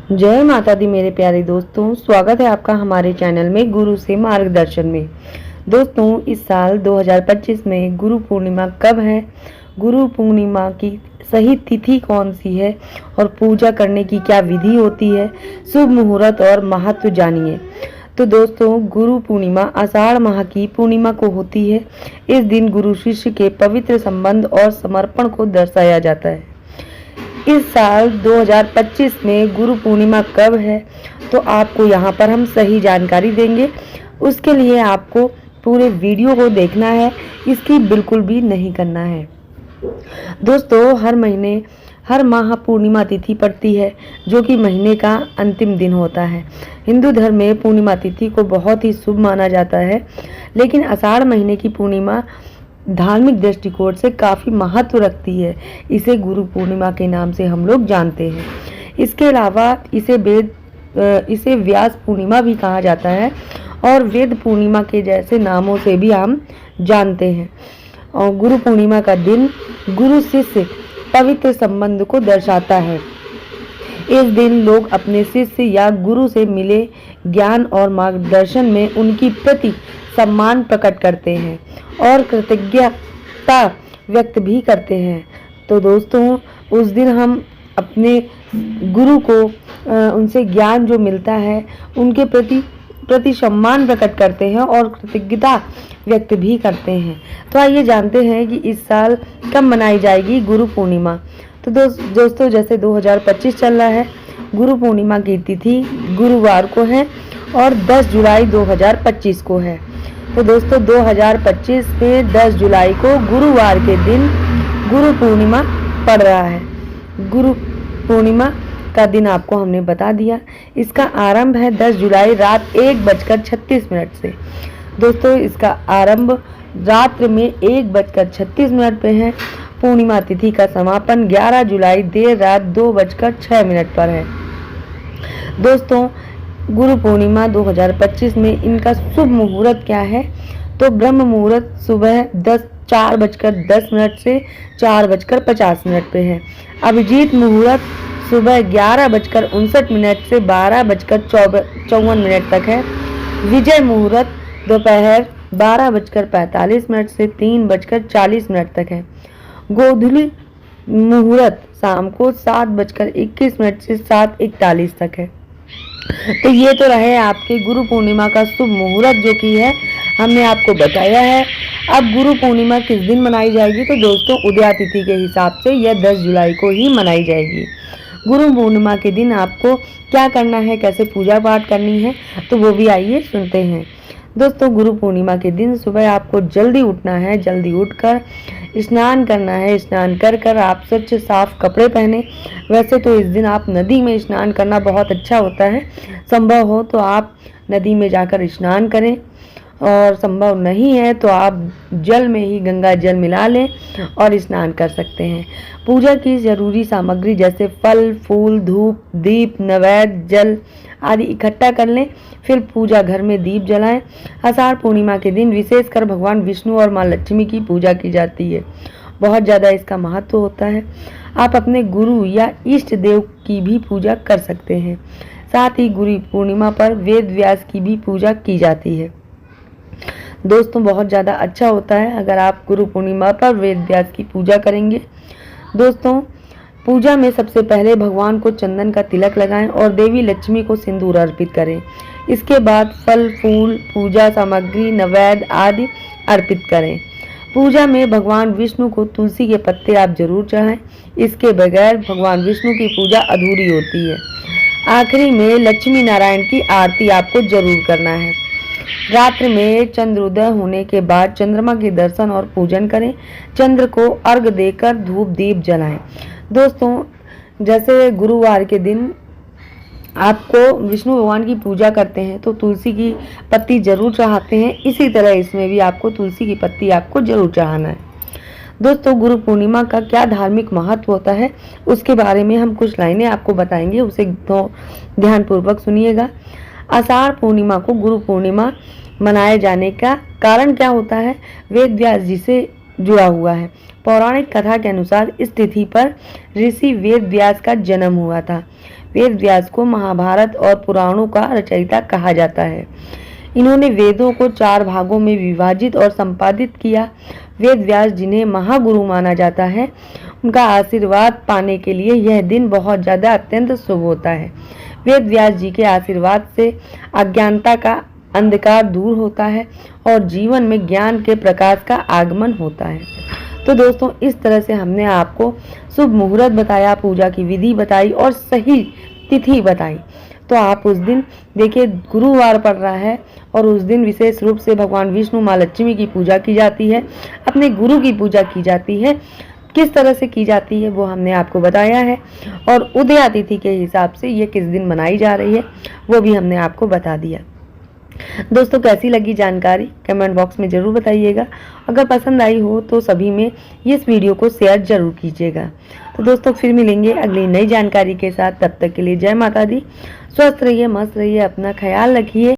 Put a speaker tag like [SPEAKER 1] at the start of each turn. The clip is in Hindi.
[SPEAKER 1] जय माता दी मेरे प्यारे दोस्तों, स्वागत है आपका हमारे चैनल में गुरु से मार्गदर्शन में। दोस्तों, इस साल 2025 में गुरु पूर्णिमा कब है, गुरु पूर्णिमा की सही तिथि कौन सी है और पूजा करने की क्या विधि होती है, शुभ मुहूर्त और महत्व जानिए। तो दोस्तों, गुरु पूर्णिमा आषाढ़ माह की पूर्णिमा को होती है। इस दिन गुरु शिष्य के पवित्र संबंध और समर्पण को दर्शाया जाता है। इस साल 2025 में गुरु पूर्णिमा कब है, तो आपको यहाँ पर हम सही जानकारी देंगे। उसके लिए आपको पूरे वीडियो को देखना है, इसकी बिल्कुल भी नहीं करना है। दोस्तों, हर माह पूर्णिमा तिथि पड़ती है, जो कि महीने का अंतिम दिन होता है। हिंदू धर्म में पूर्णिमा तिथि को बहुत ही शुभ माना जाता है, लेकिन आषाढ़ महीने की पूर्णिमा धार्मिक दृष्टिकोण से काफ़ी महत्व रखती है। इसे गुरु पूर्णिमा के नाम से हम लोग जानते हैं। इसके अलावा इसे व्यास पूर्णिमा भी कहा जाता है और वेद पूर्णिमा के जैसे नामों से भी हम जानते हैं। और गुरु पूर्णिमा का दिन गुरु शिष्य पवित्र संबंध को दर्शाता है। इस दिन लोग अपने शिष्य या गुरु से मिले ज्ञान और मार्गदर्शन में उनकी प्रति सम्मान प्रकट करते हैं और कृतज्ञता व्यक्त भी करते हैं। तो दोस्तों, उस दिन हम अपने गुरु को उनसे ज्ञान जो मिलता है उनके प्रति सम्मान प्रकट करते हैं और कृतज्ञता व्यक्त भी करते हैं। तो आइए जानते हैं कि इस साल कब मनाई जाएगी गुरु पूर्णिमा। तो दोस्तों, जैसे 2025 चल रहा है, गुरु पूर्णिमा की तिथि गुरुवार को है और 10 जुलाई 2025 को है। तो दोस्तों, 2025 में 10 जुलाई को गुरुवार के दिन गुरु पूर्णिमा पड़ रहा है। गुरु पूर्णिमा का दिन आपको हमने बता दिया। इसका आरंभ है 10 जुलाई रात 1:36 से। दोस्तों, इसका आरंभ रात्र में 1:36 पे है। पूर्णिमा तिथि का समापन 11 जुलाई देर रात 2:06 पर है। दोस्तों, गुरु पूर्णिमा 2025 में इनका शुभ मुहूर्त क्या है, तो ब्रह्म मुहूर्त सुबह 4:10 से 4:50 पे है। अभिजीत मुहूर्त सुबह 11:59 से 12:54 तक है। विजय मुहूर्त दोपहर 12:45 से 3:40 तक है। गोधूली मुहूर्त शाम को 7:21 से 7:41 तक है। तो ये तो रहे आपके गुरु पूर्णिमा का शुभ मुहूर्त, जो कि है हमने आपको बताया है। अब गुरु पूर्णिमा किस दिन मनाई जाएगी, तो दोस्तों उदया तिथि के हिसाब से यह 10 जुलाई को ही मनाई जाएगी। गुरु पूर्णिमा के दिन आपको क्या करना है, कैसे पूजा पाठ करनी है, तो वो भी आइए सुनते हैं। दोस्तों, गुरु पूर्णिमा के दिन सुबह आपको जल्दी उठना है। जल्दी उठकर स्नान करना है। स्नान कर कर आप स्वच्छ साफ कपड़े पहने। वैसे तो इस दिन आप नदी में स्नान करना बहुत अच्छा होता है। संभव हो तो आप नदी में जाकर स्नान करें, और संभव नहीं है तो आप जल में ही गंगा जल मिला लें और स्नान कर सकते हैं। पूजा की जरूरी सामग्री जैसे फल, फूल, धूप, दीप, नैवेद्य, जल आदि इकट्ठा कर लें। फिर पूजा घर में दीप जलाएं। आषाढ़ पूर्णिमा के दिन विशेषकर भगवान विष्णु और माँ लक्ष्मी की पूजा की जाती है। बहुत ज़्यादा इसका महत्व होता है। आप अपने गुरु या इष्ट देव की भी पूजा कर सकते हैं। साथ ही गुरु पूर्णिमा पर वेद व्यास की भी पूजा की जाती है। दोस्तों, बहुत ज़्यादा अच्छा होता है अगर आप गुरु पूर्णिमा पर वेद व्यास की पूजा करेंगे। दोस्तों, पूजा में सबसे पहले भगवान को चंदन का तिलक लगाएं और देवी लक्ष्मी को सिंदूर अर्पित करें। इसके बाद फल, फूल, पूजा सामग्री, नैवेद्य आदि अर्पित करें। पूजा में भगवान विष्णु को तुलसी के पत्ते आप जरूर चढ़ाएं। इसके बगैर भगवान विष्णु की पूजा अधूरी होती है। आखिरी में लक्ष्मी नारायण की आरती आपको जरूर करना है। रात्रि में चंद्रोदय होने के बाद चंद्रमा के दर्शन और पूजन करें। चंद्र को अर्घ देकर धूप दीप जलाएं। दोस्तों, जैसे गुरुवार के दिन आपको विष्णु भगवान की पूजा करते हैं तो तुलसी की पत्ती जरूर चढ़ाते हैं, इसी तरह इसमें भी आपको तुलसी की पत्ती आपको जरूर चढ़ाना है। दोस्तों, गुरु पूर्णिमा का क्या धार्मिक महत्व होता है, उसके बारे में हम कुछ लाइनें आपको बताएंगे, उसे तो ध्यानपूर्वक सुनिएगा। आषाढ़ पूर्णिमा को गुरु पूर्णिमा मनाए जाने का कारण क्या होता है, वेद व्यास जी से जुड़ा हुआ है। पौराणिक कथा के अनुसार इस तिथि पर ऋषि वेद व्यास का जन्म हुआ था। वेद व्यास को महाभारत और पुराणों का रचयिता कहा जाता है। इन्होंने वेदों को 4 भागों में विभाजित और संपादित किया। वेद व्यास, जिन्हें महागुरु माना जाता है, उनका आशीर्वाद पाने के लिए यह दिन बहुत ज़्यादा अत्यंत शुभ होता है। वेद व्यास जी के आशीर्वाद से अज्ञानता का अंधकार दूर होता है और जीवन में ज्ञान के प्रकाश का आगमन होता है। तो दोस्तों, इस तरह से हमने आपको शुभ मुहूर्त बताया, पूजा की विधि बताई और सही तिथि बताई। तो आप उस दिन देखिए, गुरुवार पड़ रहा है और उस दिन विशेष रूप से भगवान विष्णु माँ लक्ष्मी की पूजा की जाती है, अपने गुरु की पूजा की जाती है। किस तरह से की जाती है वो हमने आपको बताया है, और उदया तिथि के हिसाब से ये किस दिन मनाई जा रही है वो भी हमने आपको बता दिया। दोस्तों, कैसी लगी जानकारी कमेंट बॉक्स में ज़रूर बताइएगा। अगर पसंद आई हो तो सभी में इस वीडियो को शेयर जरूर कीजिएगा। तो दोस्तों, फिर मिलेंगे अगली नई जानकारी के साथ। तब तक के लिए जय माता दी। स्वस्थ रहिए, मस्त रहिए, अपना ख्याल रखिए।